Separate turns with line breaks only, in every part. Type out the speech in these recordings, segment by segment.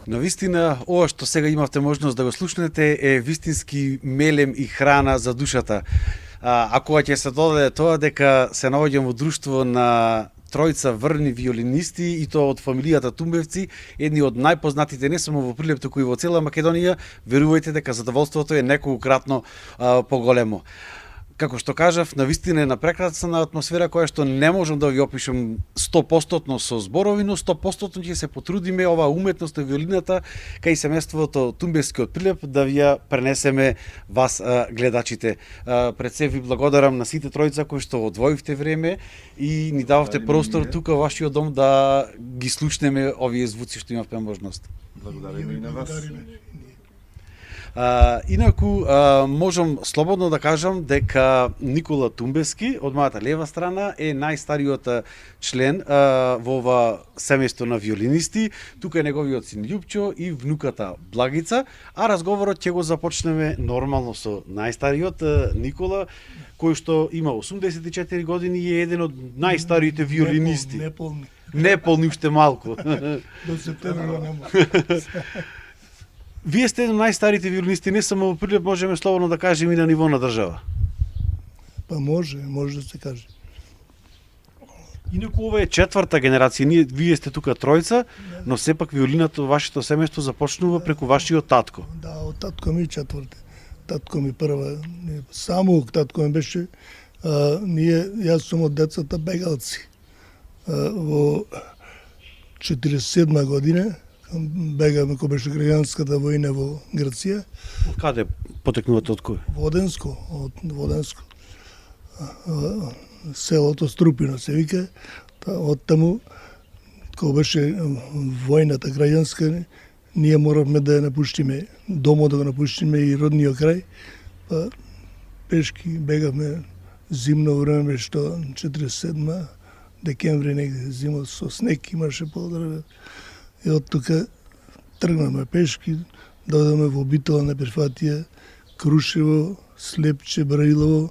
Навистина, ова што сега имавте можност да го слушнете е вистински мелем и храна за душата. А кога ќе се додаде тоа дека се наоѓам во друштво на тројца врни виолинисти и тоа од фамилијата Тумбевци, едни од најпознатите не само во Прилеп, туку и во цела Македонија, верувајте дека задоволството е неколкократно поголемо. Како што кажав, навистина е на прекрасна атмосфера која што не можам да ви опишам 100% со зборови, но 100% ќе се потрудиме оваа уметност на виолината кај семејството Тумбевски од Прилеп да ви ја пренесеме вас гледачите. Пред се ви благодарам на сите тројца кои што одвоивте време и ни дававте простор тука во вашиот дом да ги слушнеме овие звуци што имавме можност.
Благодариме и на вас.
Инаку, можам слободно да кажам дека Никола Тумбевски, од мојата лева страна, е најстариот член во ова семејство на виолинисти. Тука е неговиот син Љупчо и внуката Благица, а разговорот ќе го започнеме нормално со најстариот Никола, кој што има 84 години и е еден од најстариите виолинисти. Неполни уште малку.
До септември нема.
Вие сте еден најстарите виолинисти, не само во Прилеп, можеме слободно да кажеме и на ниво на држава.
Па може да се каже.
Инаку ова е четврта генерација, вие сте тука тројца, но сепак виолината во вашето семејство започнува преку вашиот татко.
Да, од татко ми четврте. Татко ми прва, само татко ми беше, јас сум од децата бегалци. Во 47 година, бегаме кога беше граѓанската војна во Грција.
Од каде потекнувате, од кој?
Од Воденско. Селото Струпино се вика. Од таму, кога беше војната граѓанска, ние моравме да ја напуштиме домот, да го напуштиме и родниот крај. Па пешки бегавме зимно време, што 47 декември негде зима со снег имаше подраве. И од тука тргнаме пешки, додаме во Битола на Перфатија, Крушево, Слепче, Браилово,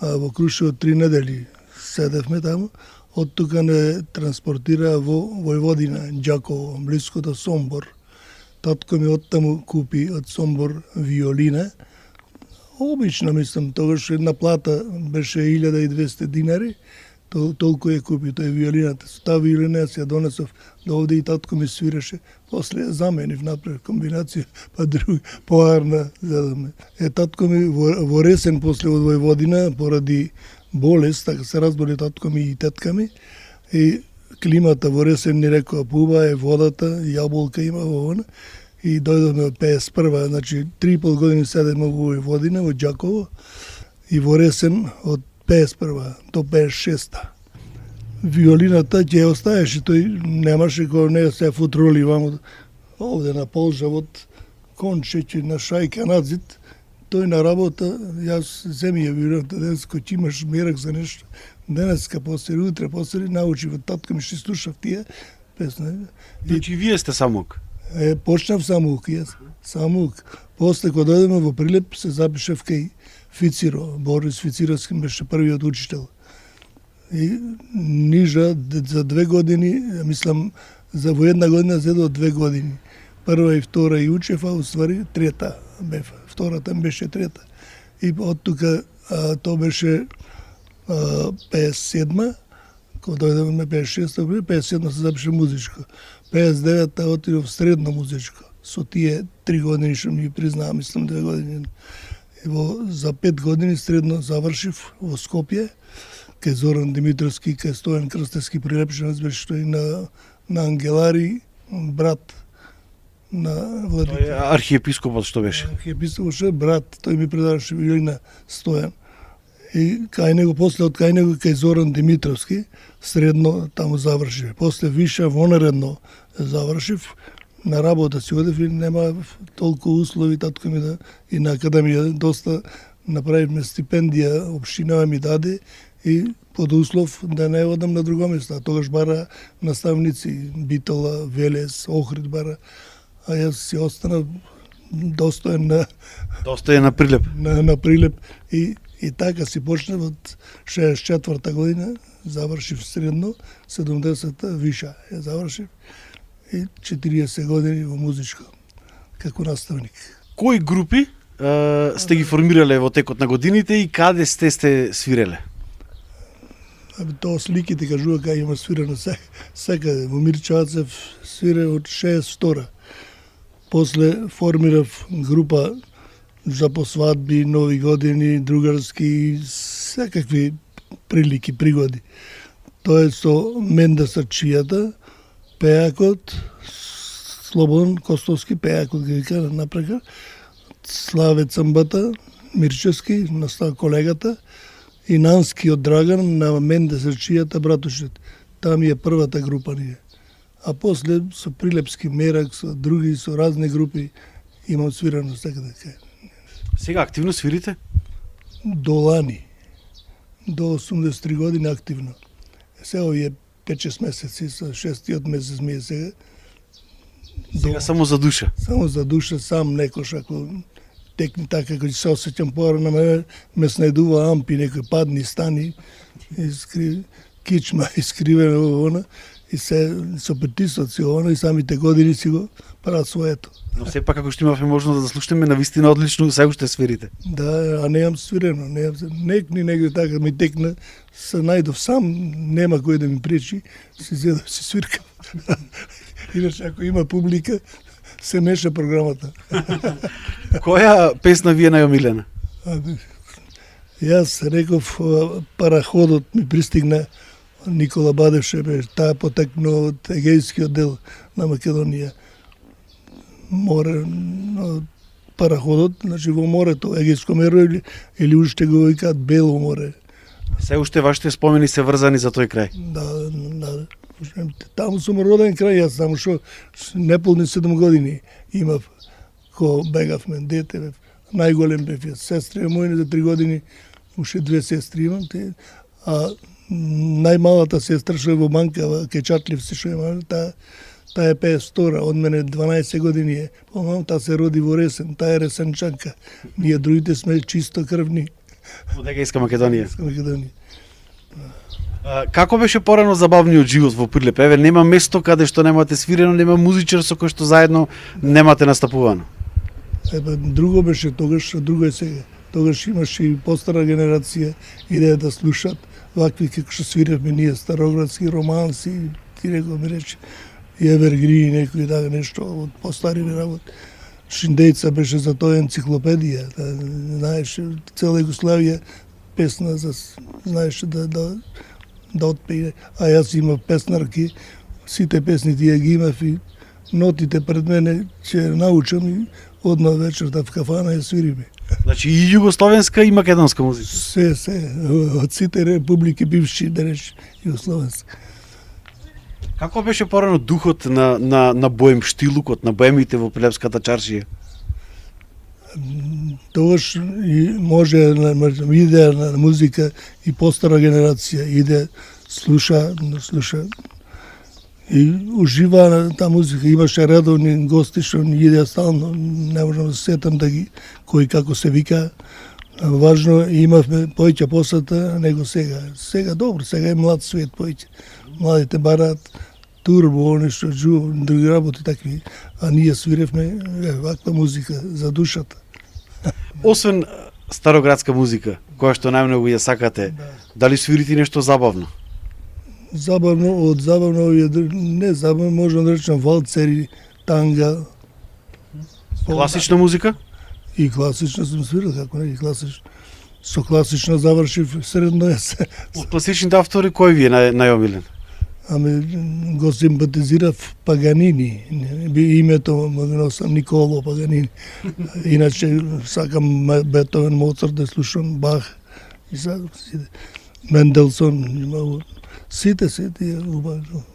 а во Крушево 3 недели седевме таму. Од тука не транспортира во Војводина, Ѓаково, блиско до Сомбор. Татко ми од таму купи од Сомбор виолина. Обично, мислам, тогаш една плата беше 1200 динари. Толку ја купи тој виолината. Со таа виолина ја донесов до овде и татко ми свиреше. После ја заменив, направив комбинација, па друг, поарна задаме. Татко ми во Ресен после од Војводина, поради болест, така се разболи татко ми и тетка ми, и климата во Ресен ни рекоа пуба е водата, јаболка има во она, и дојдовме од 51-а, значи 3,5 години седеме во Војводина, во Ѓаково, и во Ресен од 51 до 56-та. Виолината ќе остаеше, тој немаше кога не се футроли вамо овде на полжавот, кончеќе на шајка надзид, тој на работа, јас земи ја виолината денес, кој ќе имаш мерак за нешто, денеска посери, утре посери, научи во татко ми што слушав тие песни.
Значи вие сте самук?
Почнав самук, јас, самук. После кога дојдеме во Прилеп, се запишав кај Фициро, Борис Фицировски беше првиот учител. И нижа за 2 години, мислам, во една година зедо 2 години. Прва и втора и учев, а уствари трета бев. Втората беше трета. И од тука тоа беше 57-ма, кога дојдеме 56-та, 57-та се запише музичко. 59-та отидов средно музичко. Со тие 3 години што ми признаа, мислам 2 години. За 5 години средно завршив во Скопје, кај Зоран Димитровски, кај Стојан Крстевски Прилепчанец беше што и на Ангелари, брат на владика.
Тој е архиепископот што беше?
Архиепископот што е брат, тој ми предаваше виолина Стојан. И кај него, после од кај него, кај Зоран Димитровски, средно таму завршив. После виша вонаредно завршив, на работа си одев и нема толку услови татко ми да и на академија доста направивме стипендија, општина ми даде и под услов да не одам на друго место. Тогаш бара наставници Битола, Велес, Охрид бара, а јас си останав достоен
на Прилеп.
На Прилеп и така си почнав од 64-та година, завршив средно, 70-та виша ја завршив. и 40 години во музичко, како наставник.
Кои групи сте ги формирале во текот на годините и каде сте свиреле?
Тоа сликите кажува кај има свирено секаде. Во Мирчевцев свире од 62. После формирав група за посвадби, нови години, другарски, секакви прилики, пригоди. Тоа е со Менда Сачијата, пеакот, Слободан Костовски, пеакот ги вика напрека, Славе Цамбата, Мирчевски, настава колегата, и Нански од Драган на Менда Сачијата, братушет. Там е првата група ние. А после со Прилепски Мерак, со други, со разни групи имам свирано секаде.
Сега активно свирите?
До лани. До 83 години активно. Сега овие 5-6 месеци, со 6-тиот месец ми е сега.
Сега само за душа.
Само за душа, сам некош, ако текни така, како се осеќам порано, ме снајдува ампи, некој падни, стани, кичма искривена во она, и се со притисот си она, и самите години си го прават своето.
Но сепак ако што имавме можност да слушнеме, навистина одлично се уште свирите.
Да, а неам свирено, некни негде така ми текна, се најдов сам, нема кој да ми пречи, си зедав си свиркам. Иначе ако има публика, се меша програмата.
Која песна ви е најомилена?
Јас реков, параходот ми пристигна, Никола Бадевше, таа потекна од Егејскиот дел на Македонија. Море, параходот, значи во морето, Егејско море или уште го викаат Бело море.
Се уште вашите спомени се врзани за тој крај?
Да. Таму сум роден крај, јас само што неполни 7 години имав, ко бегавме, дете бев, најголем бев јас. Сестри мојни за 3 години, уште 2 сестри имам, а најмалата сестра што е во Банкава, Кечатливци што имам, таа е 52, од мене 12 години е. Помам, таа се роди во Ресен, таа е ресенчанка. Ние другите сме чисто крвни.
Од Егејска Македонија.
Македонија.
Како беше порано забавниот живот во Прилеп? Еве, нема место каде што немате свирено, нема музичар со кој што заедно немате настапувано.
Друго беше тогаш, друго е сега. Тогаш имаше и постара генерација, идеја да слушат вакви како што свиравме ние, староградски романси, ти рекол ми рече, и Евергри, некои така нешто од постари работи. Шиндејца беше за тоа енциклопедија, знаеше цела Југославија песна за знаеше да отпее. А јас имав песнарки, сите песни тие ги имав и нотите пред мене ќе научам и одна вечерта в кафана ја свириме.
Значи и југословенска и македонска музика.
Се, од сите републики бивши, да речи, југословенска.
Како беше порано духот на боем штилукот, на боемите во Прилепската чаршија?
Тогаш може идеја на музика и постара генерација иде, слуша и ужива на таа музика. Имаше редовни гости што ни идеа стално, не можам да се сетам да ги кој како се вика. Важно, имавме поеќе посета, него сега. Сега добро, сега е млад свет поеќе. Младите бараат турбо, нешто други работи такви, а ние свиревме ваква музика за душата.
Освен староградска музика, која што најмногу ја сакате, дали свирите нешто забавно?
Забавно, не забавно, можам да речам валцери, танга.
Класична музика?
И класична сум свирил, како не, и класична. Со класична завршив средно јас.
Од класичните автори кој ви е најомилен?
Ами го симпатизирав Паганини, името му носам Николо Паганини. Иначе сакам Бетовен, Моцарт да слушам, Бах, и Менделсон, сите тие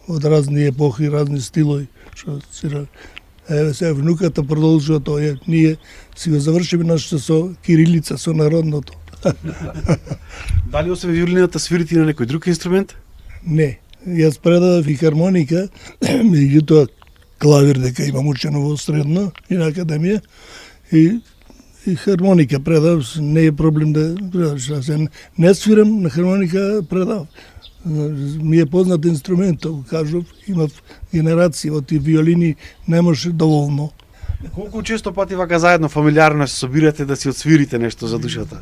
од разни епохи, разни стилови што свирале. Еве се внуката продолжува тоа, ние си го завршиме нашето со кирилица, со народното.
Дали освен виолината свирите на некој друг инструмент?
Не. Јас предавав и хармоника, меѓутоа клавир дека имам учено во средно и на академија, и хармоника предавав, не е проблем да предаваш. Не свирам на хармоника, предавав. Ми е познат инструментот, кажав, имав генерација од тие виолини, не може доволно.
Колку често пати вака заедно фамилиарно се собирате да си отсвирите нешто за душата?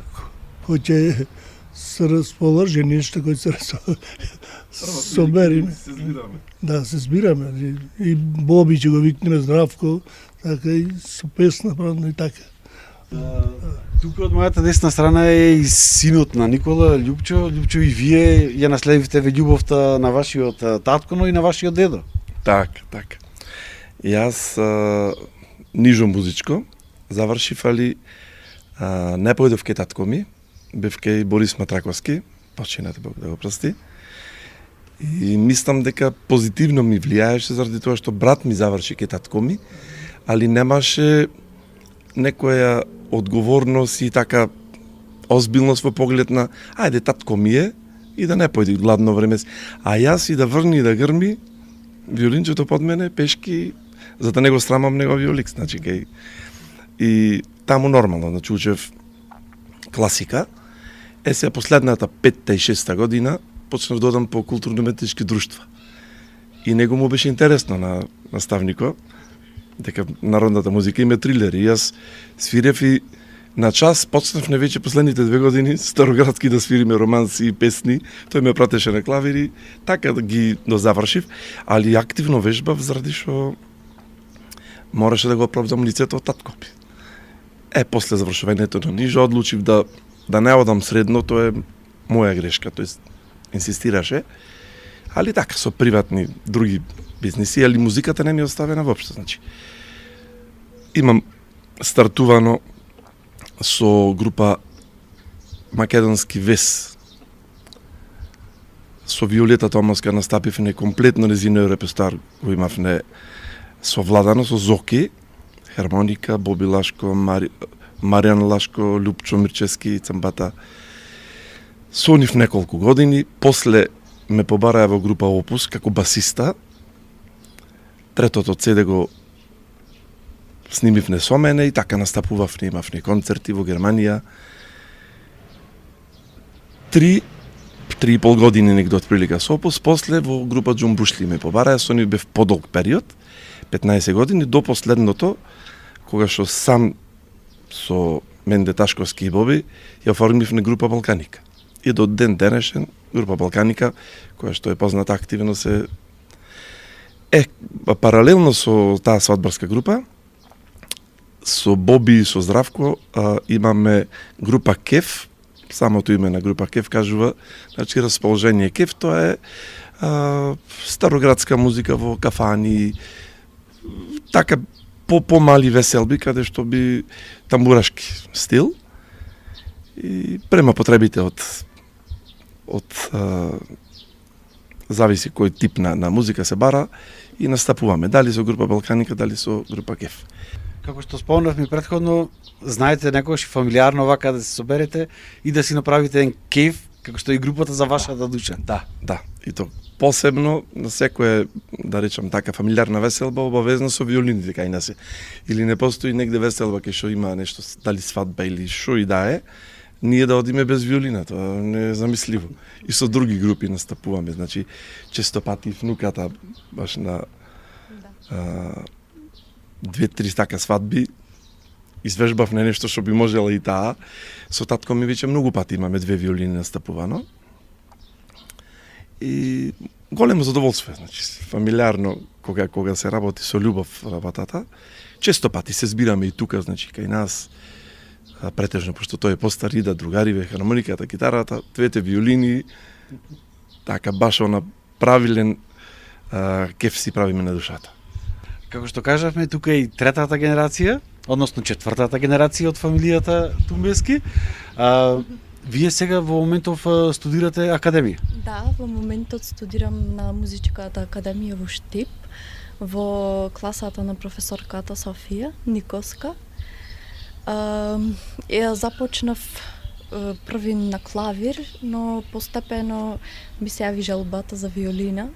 Кој ќе се расположени, нешто кој се собериме.
Се збираме.
Да, се збираме. И Боби ќе го викнеме Здравко, така и со песна, правно и така.
Тука од мојата десна страна е и синот на Никола, Љупчо. Љупчо, и вие ја наследивте ве љубовта на вашиот татко, но и на вашиот дедо.
Так. Јас нижо музичко завршив, али не појдов ке татко ми, бев ке Борис Матраковски, починате Бог да го прости. И мислам дека позитивно ми влијаеше заради тоа што брат ми заврши ке татко ми, али немаше некоја одговорност и така озбилност во поглед на ајде татко ми е и да не појде гладно време. А јас и да врни и да грми виолинчето под мене пешки, за да не го срамам неговиот лик, значи кај и таму нормално, значи учев класика. Сега последната 5-та и 6-та година почнав да одам по културно-уметнички друштва. И него му беше интересно на наставникот дека народната музика има трилери. И јас свирев и на час почнав на веќе последните 2 години староградски да свириме романси и песни. Тој ме пратеше на клавири, така да ги дозавршив, али активно вежбав заради што мораше да го оправдам лицето од татко ми. После завршувањето на нижо одлучив да не одам средно, тоа е моја грешка, тоест инсистираше. Али така со приватни други бизнеси, али музиката не ми е оставена воопшто, значи. Имам стартувано со група Македонски вес. Со Виолета Томаска настапив не комплетно незиниот репертоар го имав не совладано со Зоки, хармоника, Боби Лашко, Маријан Лашко, Љупчо Мирчевски, Цамбата. Со нив неколку години, после ме побараа во група Опус како басиста. Третото CD го снимив не со мене и така настапував, имав ни концерти во Германија. 3,5 години негде отприлика со Опус, после во група Џон Бушли ме побараа, со нив бев подолг период, 15 години, до последното, кога што сам со Менде Ташковски и Боби, ја оформив на група Балканика. И до ден денешен, група Балканика, која што е позната активно се паралелно со таа свадбарска група, со Боби и со Здравко имаме група Кеф. Самото име на група Кеф кажува, значи расположение Кеф, тоа е староградска музика во кафани, така по-мали веселби, каде што би тамбурашки стил. И према потребите од зависи кој тип на музика се бара и настапуваме, дали со група Балканика, дали со група Кеф.
Како што спомнавме претходно, знаете некогаш фамилиарно вака да се соберете и да си направите еден кеф, како што и групата за вашата душа.
Да. И то посебно на секоја, да речам така, фамилиарна веселба, обавезно со виолините кај нас е. Или не постои негде веселба кај што има нешто, дали свадба или шо и да е, ние да одиме без виолина, тоа не е замисливо. И со други групи настапуваме, значи често пати внуката баш на 2-3 така свадби извежбав на нешто што би можела и таа. Со татко ми веќе многу пати имаме 2 виолини настапувано. И големо задоволство, значи фамилиарно кога се работи со љубов работата. Често пати се збираме и тука, значи кај нас претежно, пошто тој е постари, да другариве хармониката, гитарата, 2 виолини, така баш на правилен кеф си правиме на душата.
Како што кажавме, тука е и третата генерација, односно четвртата генерација од фамилијата Тумбески. Вие сега во моментов студирате академија?
Да, во моментот студирам на музичката академија во Штип, во класата на професорката Софија Никоска. Ја започнав први на клавир, но постепено ми се јави желбата за виолина,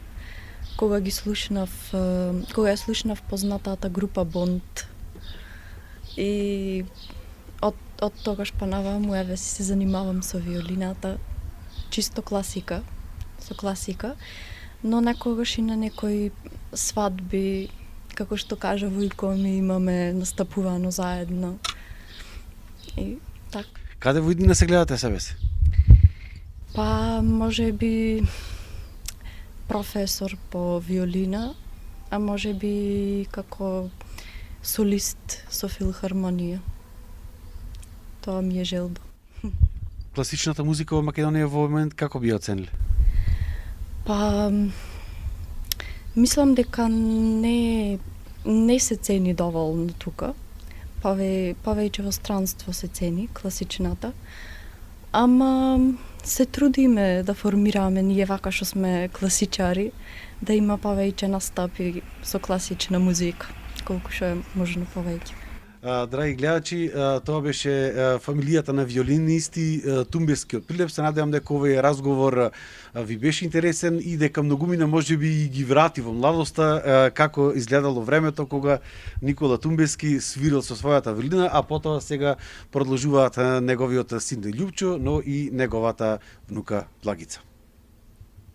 кога ја слушнав познатата група Бонд. И од тогаш па наваму се занимавам со виолината, чисто класика, со класика, но некогаш и на некои свадби, како што кажа Војко, ми имаме настапувано заедно. И така.
Каде во иднина се гледате себе си?
Па, може би професор по виолина, а може би како солист со филхармонија. Тоа ми е желба.
Класичната музика во Македонија во момент како би ја оцениле?
Па, мислам дека не се цени доволно тука. Повеќе во странство се цени класичната. Ама се трудиме да формираме ние вака што сме класичари, да има повеќе настапи со класична музика, колку што е можно повеќе.
Драги гледачи, тоа беше фамилијата на виолинисти Тумбески од Прилеп. Се надевам дека овој разговор ви беше интересен и дека многумина можеби и ги врати во младоста како изгледало времето кога Никола Тумбески свирил со својата виолина, а потоа сега продолжуваат неговиот син Љупчо, но и неговата внука Благица.